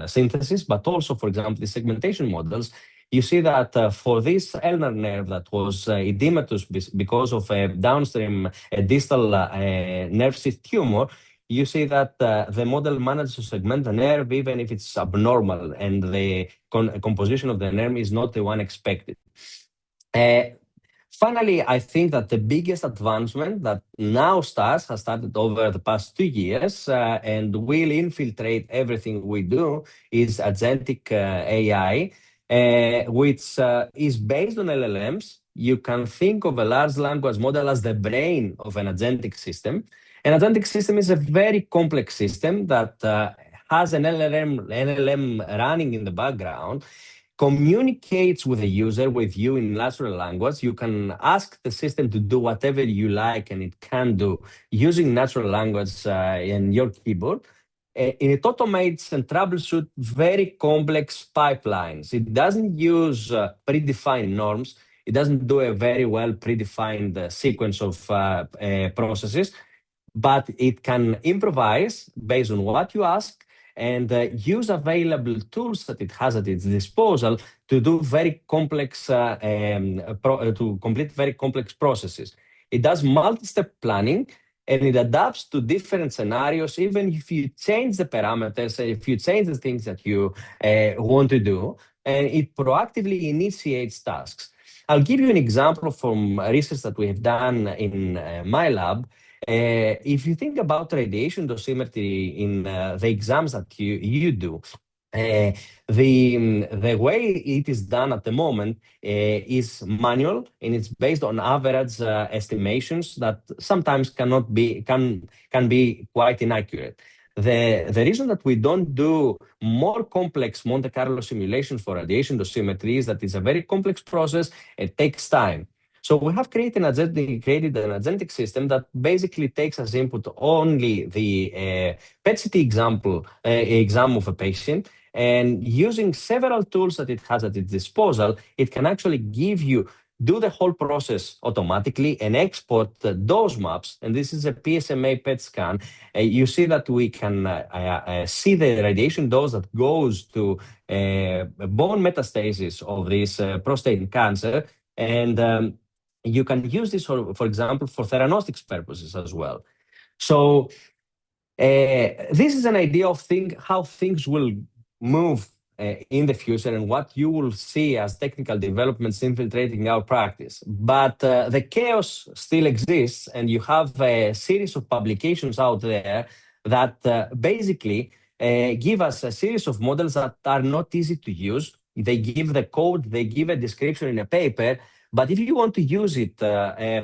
synthesis, but also, for example, the segmentation models. You see that for this ulnar nerve that was edematous because of a downstream distal nerve sheath tumor, you see that the model managed to segment the nerve even if it's abnormal and the composition of the nerve is not the one expected. Finally, I think that the biggest advancement that now has started over the past 2 years and will infiltrate everything we do is agentic AI, which is based on LLMs. You can think of a large language model as the brain of an agentic system. An agentic system is a very complex system that has an LLM running in the background, communicates with the user, with you in natural language. You can ask the system to do whatever you like, and it can do using natural language in your keyboard. It automates and troubleshoots very complex pipelines. It doesn't use predefined norms. It doesn't do a very well predefined sequence of processes, but it can improvise based on what you ask and use available tools that it has at its disposal to do very complex, to complete very complex processes. It does multi-step planning, and it adapts to different scenarios, even if you change the parameters, if you change the things that you want to do, and it proactively initiates tasks. I'll give you an example from research that we have done in my lab. If you think about radiation dosimetry in the exams that you do, the way it is done at the moment is manual, and it's based on average estimations that sometimes can be quite inaccurate. The reason that we don't do more complex Monte Carlo simulations for radiation dosimetry is that it's a very complex process. It takes time. So we have created an agentic system that basically takes as input only the PET-CT exam of a patient, and using several tools that it has at its disposal, it can actually do the whole process automatically and export those maps. And this is a PSMA PET scan. You see that we can see the radiation dose that goes to bone metastasis of this prostate cancer. And you can use this, for example, for theranostics purposes as well. So this is an idea of how things will move in the future and what you will see as technical developments infiltrating our practice. But the chaos still exists, and you have a series of publications out there that basically give us a series of models that are not easy to use. They give the code, they give a description in a paper, but if you want to use it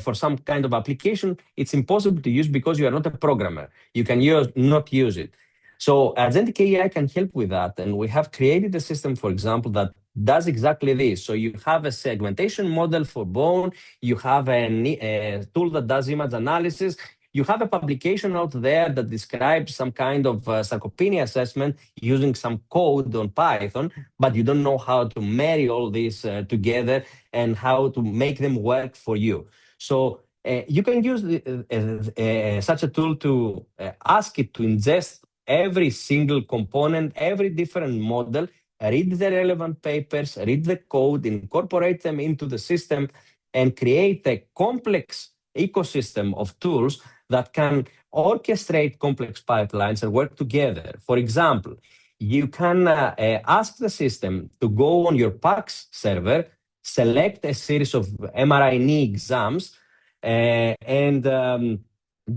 for some kind of application, it's impossible to use because you are not a programmer. You can not use it. So agentic AI can help with that. And we have created a system, for example, that does exactly this. So you have a segmentation model for bone. You have a tool that does image analysis. You have a publication out there that describes some kind of sarcopenia assessment using some code on Python, but you don't know how to marry all this together and how to make them work for you. So you can use such a tool to ask it to ingest every single component, every different model, read the relevant papers, read the code, incorporate them into the system, and create a complex ecosystem of tools that can orchestrate complex pipelines and work together. For example, you can ask the system to go on your PACS server, select a series of MRI knee exams, and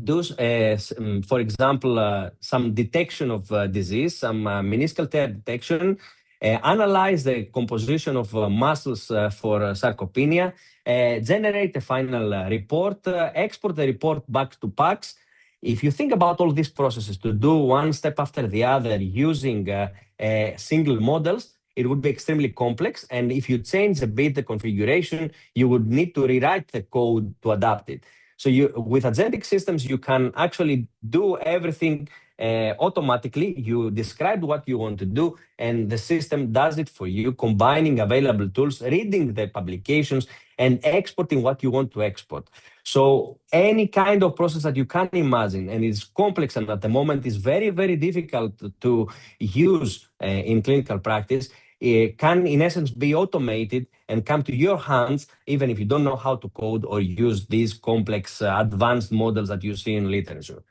do, for example, some detection of disease, some meniscal tear detection, analyze the composition of muscles for sarcopenia, generate a final report, export the report back to PACS. If you think about all these processes to do one step after the other using single models, it would be extremely complex. And if you change a bit the configuration, you would need to rewrite the code to adapt it. So with agentic systems, you can actually do everything automatically. You describe what you want to do, and the system does it for you, combining available tools, reading the publications, and exporting what you want to export. So any kind of process that you can imagine, and it's complex, and at the moment is very, very difficult to use in clinical practice, it can, in essence, be automated and come to your hands, even if you don't know how to code or use these complex advanced models that you see in literature.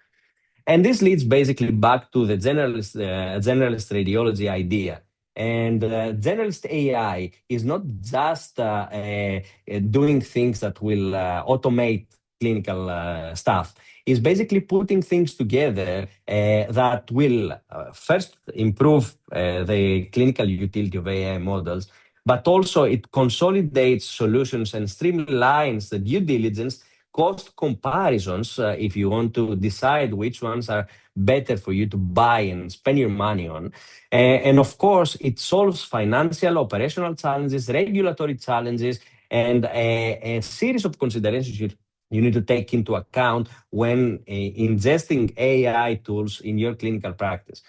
And this leads basically back to the generalist radiology idea. And generalist AI is not just doing things that will automate clinical stuff. It's basically putting things together that will first improve the clinical utility of AI models, but also it consolidates solutions and streamlines the due diligence, cost comparisons, if you want to decide which ones are better for you to buy and spend your money on. And of course, it solves financial, operational challenges, regulatory challenges, and a series of considerations you need to take into account when ingesting AI tools in your clinical practice.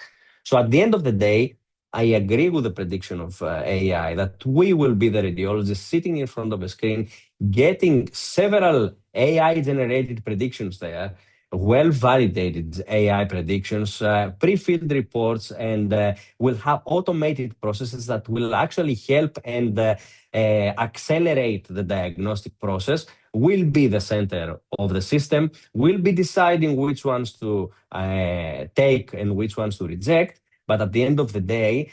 So at the end of the day, I agree with the prediction of AI that we will be the radiologists sitting in front of a screen, getting several AI-generated predictions there, well-validated AI predictions, pre-filled reports, and we'll have automated processes that will actually help and accelerate the diagnostic process. Will be the center of the system, will be deciding which ones to take and which ones to reject. But at the end of the day,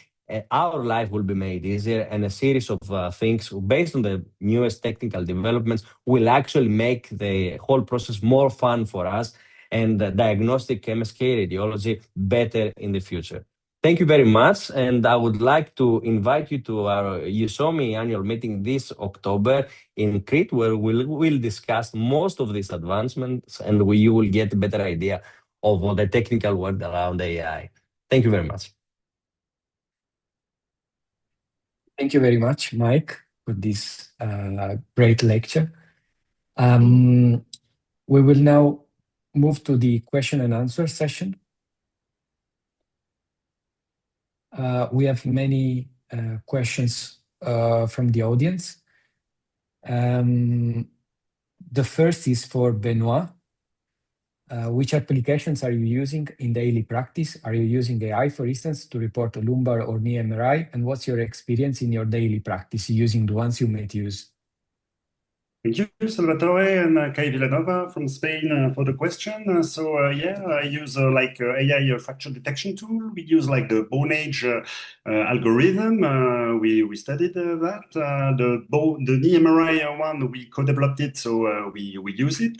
our life will be made easier, and a series of things based on the newest technical developments will actually make the whole process more fun for us and diagnostic MSK radiology better in the future. Thank you very much, and I would like to invite you to our EuSoMII annual meeting this October in Crete, where we'll discuss most of these advancements, and you will get a better idea of all the technical work around AI. Thank you very much. Thank you very much, Mike, for this great lecture. We will now move to the question and answer session. We have many questions from the audience. The first is for Benoît. Which applications are you using in daily practice? Are you using AI, for instance, to report a lumbar or knee MRI? And what's your experience in your daily practice using the ones you might use? Thank you, Salvatore and Kai Villanova from Spain for the question. I use AI fracture detection tool. We use like the bone age algorithm. We studied that. The knee MRI one, we co-developed it, so we use it.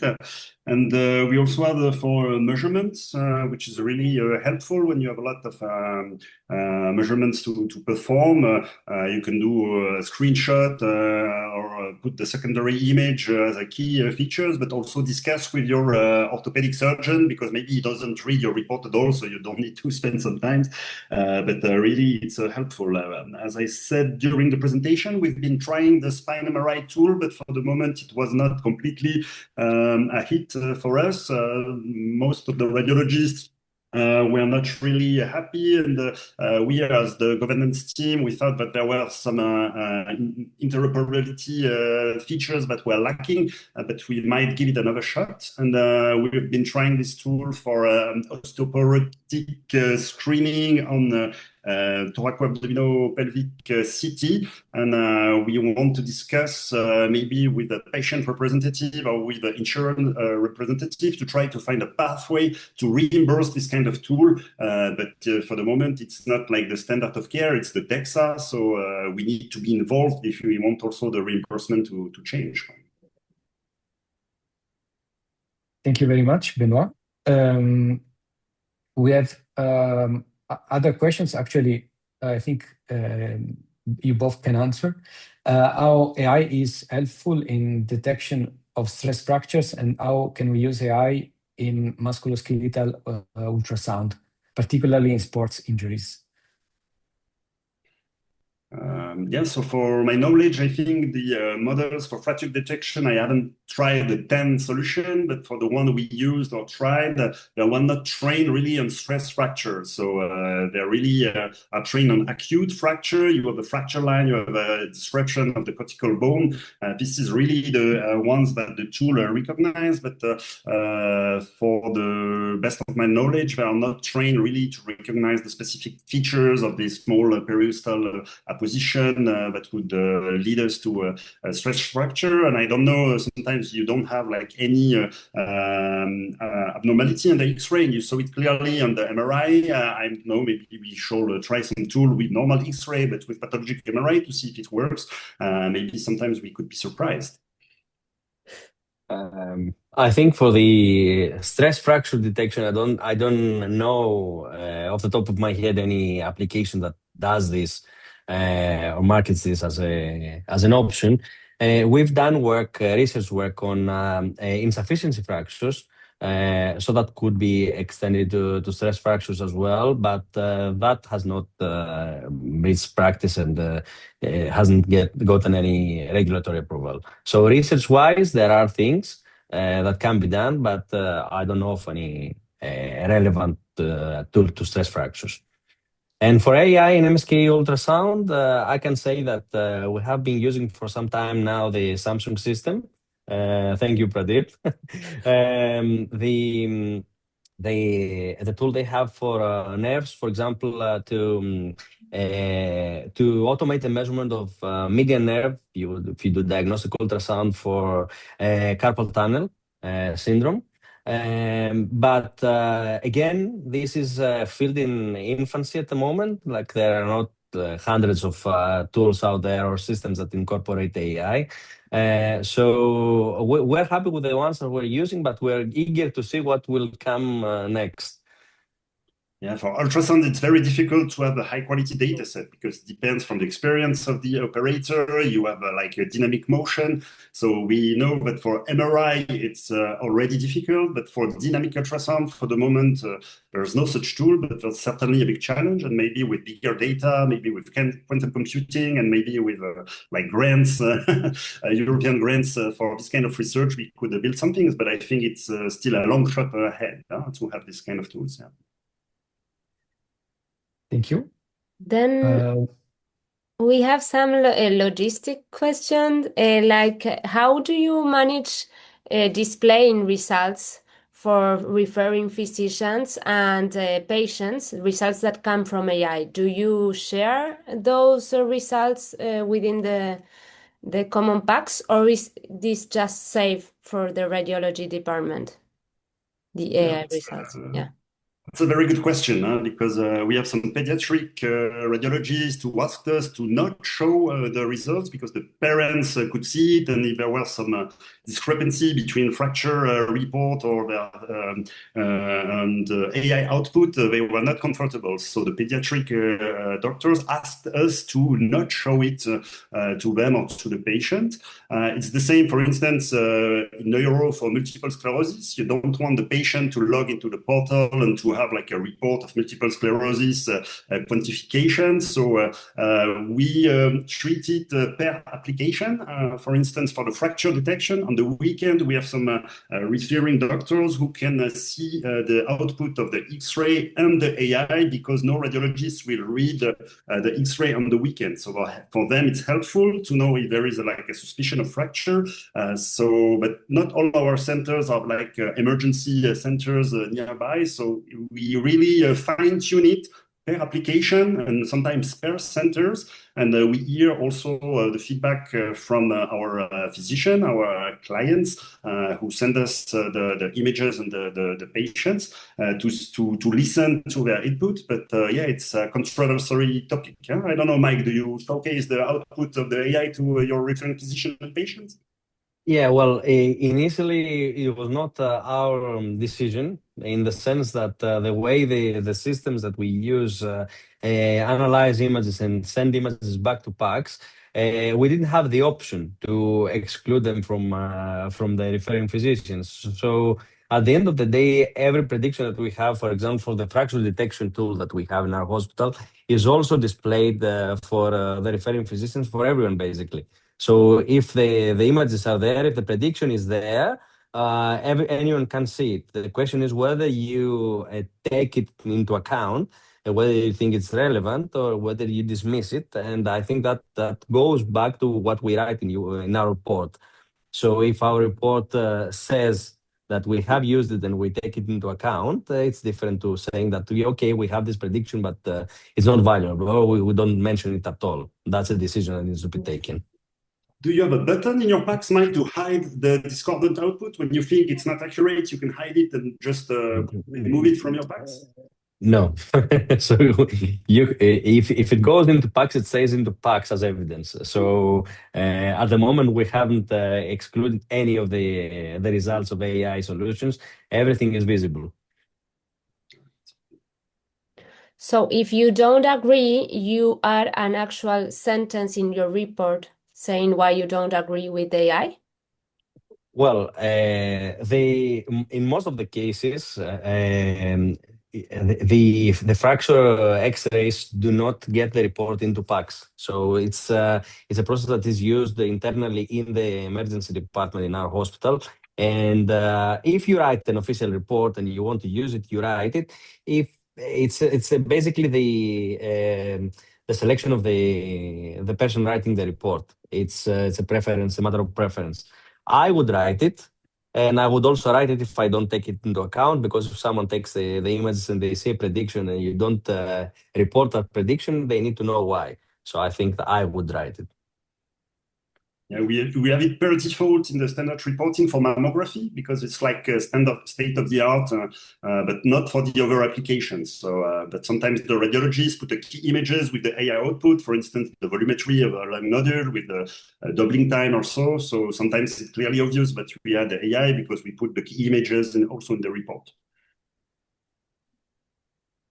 And we also have for measurements, which is really helpful when you have a lot of measurements to perform. You can do a screenshot or put the secondary image as a key features, but also discuss with your orthopedic surgeon, because maybe he doesn't read your report at all, so you don't need to spend some time. But really, it's helpful. As I said during the presentation, we've been trying the spine MRI tool, but for the moment, it was not completely a hit for us. Most of the radiologists were not really happy, and we as the governance team, we thought that there were some interoperability features that were lacking, but we might give it another shot. And we've been trying this tool for osteoporotic screening on thoracoabdominopelvic CT, and we want to discuss maybe with the patient representative or with the insurance representative to try to find a pathway to reimburse this kind of tool. But for the moment, it's not like the standard of care, it's the DEXA, so we need to be involved if we want also the reimbursement to change. Thank you very much, Benoît. We have other questions. Actually, I think you both can answer. How AI is helpful in detection of stress fractures, and how can we use AI in musculoskeletal ultrasound, particularly in sports injuries? Yeah, so for my knowledge, I think the models for fracture detection, I haven't tried the 10 solution, but for the one we used or tried, they were not trained really on stress fracture. So they really are trained on acute fracture. You have a fracture line, you have a disruption of the cortical bone. This is really the ones that the tool recognize, but for the best of my knowledge, they are not trained really to recognize the specific features of the small periostal position that would lead us to a stress fracture. And I don't know, sometimes you don't have like any abnormality on the X-ray, and you saw it clearly on the MRI. I don't know, maybe we should try some tool with normal X-ray, but with pathologic MRI to see if it works. Maybe sometimes we could be surprised. I think for the stress fracture detection, I don't know off the top of my head any application that does this or markets this as an option. We've done research work on insufficiency fractures, so that could be extended to stress fractures as well, but that has not reached practice and hasn't gotten any regulatory approval. So research-wise, there are things that can be done, but I don't know of any relevant tool to stress fractures. And for AI and MSK ultrasound, I can say that we have been using for some time now the Samsung system. Thank you, Pradeep. The tool they have for nerves, for example, to automate the measurement of median nerve, if you do diagnostic ultrasound for carpal tunnel syndrome. But again, this is a field in infancy at the moment. Like there are not hundreds of tools out there or systems that incorporate AI. So we're happy with the ones that we're using, but we're eager to see what will come next. Yeah, for ultrasound, it's very difficult to have a high quality data set because it depends from the experience of the operator. You have like a dynamic motion. So we know that for MRI, it's already difficult, but for dynamic ultrasound, for the moment, there's no such tool, but there's certainly a big challenge. And maybe with bigger data, maybe with quantum computing, and maybe with like grants, European grants for this kind of research, we could build something. But I think it's still a long shot ahead to have this kind of tools. Yeah. Thank you. Then we have some logistic questions, like how do you manage displaying results for referring physicians and patients, results that come from AI? Do you share those results within the common packs, or is this just safe for the radiology department, the AI results? Yeah. That's a very good question, because we have some pediatric radiologists who asked us to not show the results because the parents could see it, and if there was some discrepancy between fracture report or and AI output, they were not comfortable. So the pediatric doctors asked us to not show it to them or to the patient. It's the same, for instance, in neuro for multiple sclerosis. You don't want the patient to log into the portal and to have like a report of multiple sclerosis quantification. So we treat it per application. For instance, for the fracture detection, on the weekend, we have some referring doctors who can see the output of the X-ray and the AI, because no radiologist will read the X-ray on the weekend. So for them, it's helpful to know if there is like a suspicion of fracture. But not all our centers are like emergency centers nearby. So we really fine-tune it per application and sometimes per centers. And we hear also the feedback from our physician, our clients, who send us the images and the patients to listen to their input. But yeah, it's a controversial topic. Yeah? I don't know, Mike, do you showcase the output of the AI to your referring physician and patients? Yeah, well, initially it was not our decision in the sense that the way the systems that we use analyze images and send images back to PACS, we didn't have the option to exclude them from the referring physicians. So at the end of the day, every prediction that we have, for example, for the fracture detection tool that we have in our hospital, is also displayed for the referring physicians, for everyone basically. So if the images are there, if the prediction is there, anyone can see it. The question is whether you take it into account, whether you think it's relevant or whether you dismiss it. And I think that goes back to what we write in our report. So if our report says that we have used it and we take it into account, it's different to saying that, okay, we have this prediction, but it's not valuable, or we don't mention it at all. That's a decision that needs to be taken. Do you have a button in your PACS, Mike, to hide the discordant output? When you think it's not accurate, you can hide it and just remove it from your PACS? No. So if it goes into PACS, it stays into PACS as evidence. So at the moment, we haven't excluded any of the results of AI solutions. Everything is visible. So if you don't agree, you add an actual sentence in your report saying why you don't agree with AI? Well, in most of the cases, the fracture X-rays do not get the report into PACS. So it's a process that is used internally in the emergency department in our hospital. And if you write an official report and you want to use it, you write it. If it's basically the selection of the person writing the report. It's a preference, a matter of preference. I would write it, and I would also write it if I don't take it into account, because if someone takes the images and they say prediction and you don't report that prediction, they need to know why. So I think that I would write it. Yeah, we have it per default in the standard reporting for mammography because it's like a standard state of the art, but not for the other applications. So, but sometimes the radiologists put the key images with the AI output, for instance, the volumetry of a lung nodule with the doubling time or so. So sometimes it's clearly obvious, but we add the AI because we put the key images and also in the report.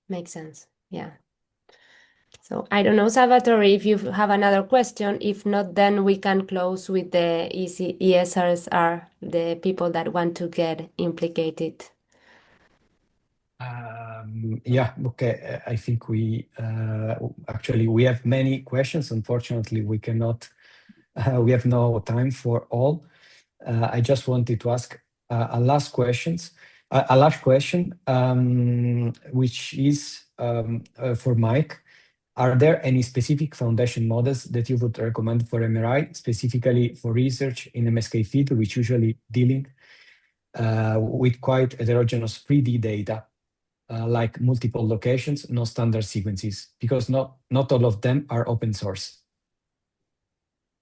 Makes sense. Yeah. So I don't know, Salvatore, if you have another question. If not, then we can close with the ESSR, the people that want to get implicated. Yeah, okay. I think we actually we have many questions. Unfortunately, we cannot. We have no time for all. I just wanted to ask a last question, which is for Mike. Are there any specific foundation models that you would recommend for MRI, specifically for research in MSK field, which usually dealing with quite heterogeneous 3D data, like multiple locations, no standard sequences, because not all of them are open source?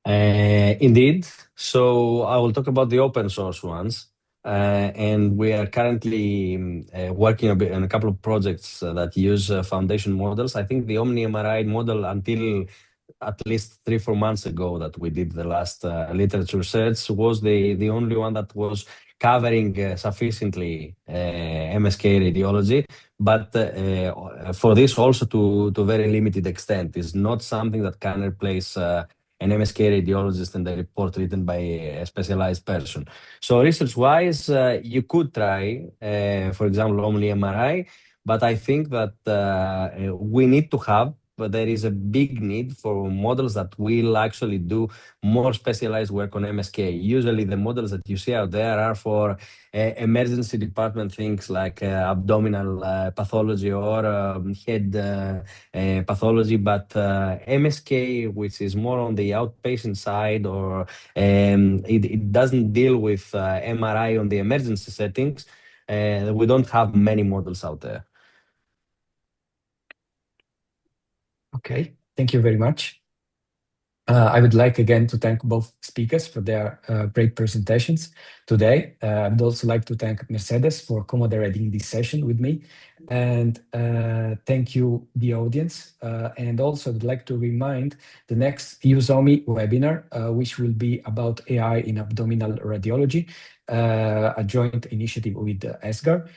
Indeed. So I will talk about the open source ones. And we are currently working on a couple of projects that use foundation models. I think the Omni MRI model, until at least 3-4 months ago that we did the last literature search, was the only one that was covering sufficiently MSK radiology, but for this also to very limited extent. Is not something that can replace an MSK radiologist and a report written by a specialized person. So research-wise, you could try, for example, Omni MRI, but I think that we need to have, but there is a big need for models that will actually do more specialized work on MSK. Usually the models that you see out there are for emergency department things like abdominal pathology or head pathology, but MSK, which is more on the outpatient side, or it doesn't deal with MRI on the emergency settings, we don't have many models out there. Okay, thank you very much. I would like again to thank both speakers for their great presentations today. I would also like to thank Mercedes for co-moderating this session with me. And thank you, the audience. And also I'd like to remind the next EuSoMII webinar, which will be about AI in abdominal radiology, a joint initiative with ESSR,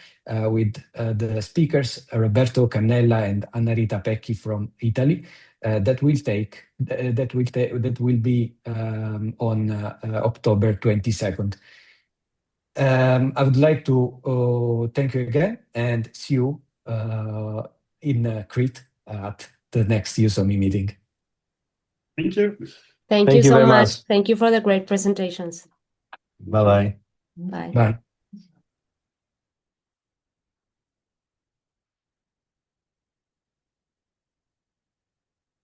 with the speakers Roberto Cannella and Annarita Pecchi from Italy. That will be on October 22nd. I would like to thank you again and see you in Crete at the next EuSoMII meeting. Thank you. Thank you so much. Thank you for the great presentations. Bye-bye. Bye. Bye.